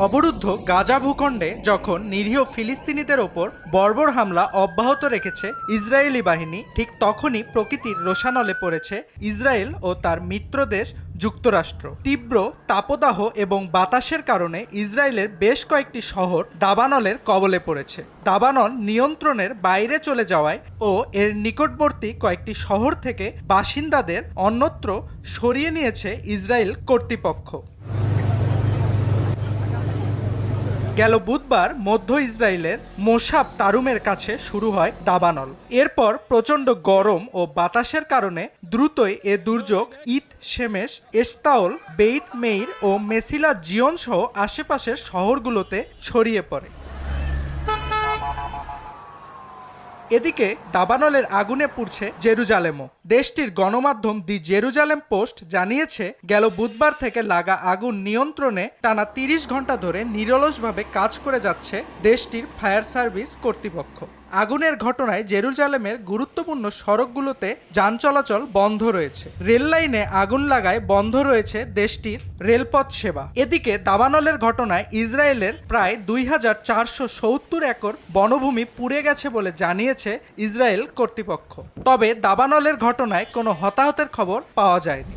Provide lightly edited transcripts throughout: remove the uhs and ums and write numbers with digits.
অবরুদ্ধ গাজা ভূখণ্ডে যখন নিরীহ ফিলিস্তিনিদের ওপর বর্বর হামলা অব্যাহত রেখেছে ইসরায়েলি বাহিনী, ঠিক তখনই প্রকৃতির রোষানলে পড়েছে ইসরায়েল ও তার মিত্রদেশ যুক্তরাষ্ট্র। তীব্র তাপদাহ এবং বাতাসের কারণে ইসরায়েলের বেশ কয়েকটি শহর দাবানলের কবলে পড়েছে। দাবানল নিয়ন্ত্রণের বাইরে চলে যাওয়ায় ও এর নিকটবর্তী কয়েকটি শহর থেকে বাসিন্দাদের অন্যত্র সরিয়ে নিয়েছে ইসরায়েল কর্তৃপক্ষ। গেল বুধবার মধ্য ইসরায়েলের মোসাব তারুমের কাছে শুরু হয় দাবানল। এরপর প্রচণ্ড গরম ও বাতাসের কারণে দ্রুতই এ দুর্যোগ ঈদ শেমেশ, এস্তাওল, বেইত মেইর ও মেসিলা জিয়ন সহ আশেপাশের শহরগুলোতে ছড়িয়ে পড়ে। এদিকে দাবানলের আগুনে পুড়ছে জেরুজালেমও। দেশটির গণমাধ্যম দি জেরুজালেম পোস্ট জানিয়েছে, গেল বুধবার থেকে লাগা আগুন নিয়ন্ত্রণে টানা ৩০ ঘন্টা ধরে নিরলসভাবে কাজ করে যাচ্ছে দেশটির ফায়ার সার্ভিস কর্তৃপক্ষ। আগুনের ঘটনায় জেরুজালেমের গুরুত্বপূর্ণ সড়কগুলোতে যান চলাচল বন্ধ রয়েছে। রেল লাইনে আগুন লাগায় বন্ধ রয়েছে দেশটির রেলপথ সেবা। এদিকে দাবানলের ঘটনায় ইসরায়েলের প্রায় ২,৪৭০ একর বনভূমি পুড়ে গেছে বলে জানিয়েছে ইসরায়েল কর্তৃপক্ষ। তবে দাবানলের ঘটনায় কোনো হতাহতের খবর পাওয়া যায়নি।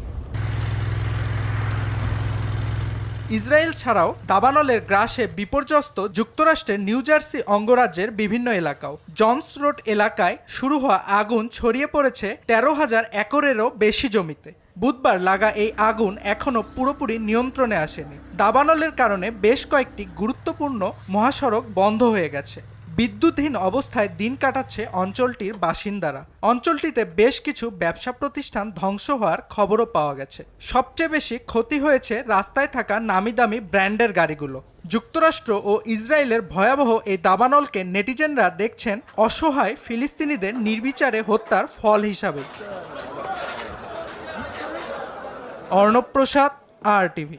ইসরায়েল ছাড়াও দাবানলের গ্রাসে বিপর্যস্ত যুক্তরাষ্ট্রের নিউ জার্সি অঙ্গরাজ্যের বিভিন্ন এলাকাও। জনস রোড এলাকায় শুরু হওয়া আগুন ছড়িয়ে পড়েছে ১৩,০০০ একরেরও বেশি জমিতে। বুধবার লাগা এই আগুন এখনও পুরোপুরি নিয়ন্ত্রণে আসেনি। দাবানলের কারণে বেশ কয়েকটি গুরুত্বপূর্ণ মহাসড়ক বন্ধ হয়ে গেছে। বিদ্যুৎহীন অবস্থায় দিন কাটাচ্ছে অঞ্চলটির বাসিন্দারা। অঞ্চলটিতে বেশ কিছু ব্যবসা প্রতিষ্ঠান ধ্বংস হওয়ার খবরও পাওয়া গেছে। সবচেয়ে বেশি ক্ষতি হয়েছে রাস্তায় থাকা নামি দামি ব্র্যান্ডের গাড়িগুলো। যুক্তরাষ্ট্র ও ইসরায়েলের ভয়াবহ এই দাবানলকে নেটিজেনরা দেখছেন অসহায় ফিলিস্তিনিদের নির্বিচারে হত্যার ফল হিসাবে। অর্ণব প্রসাদ, RTV।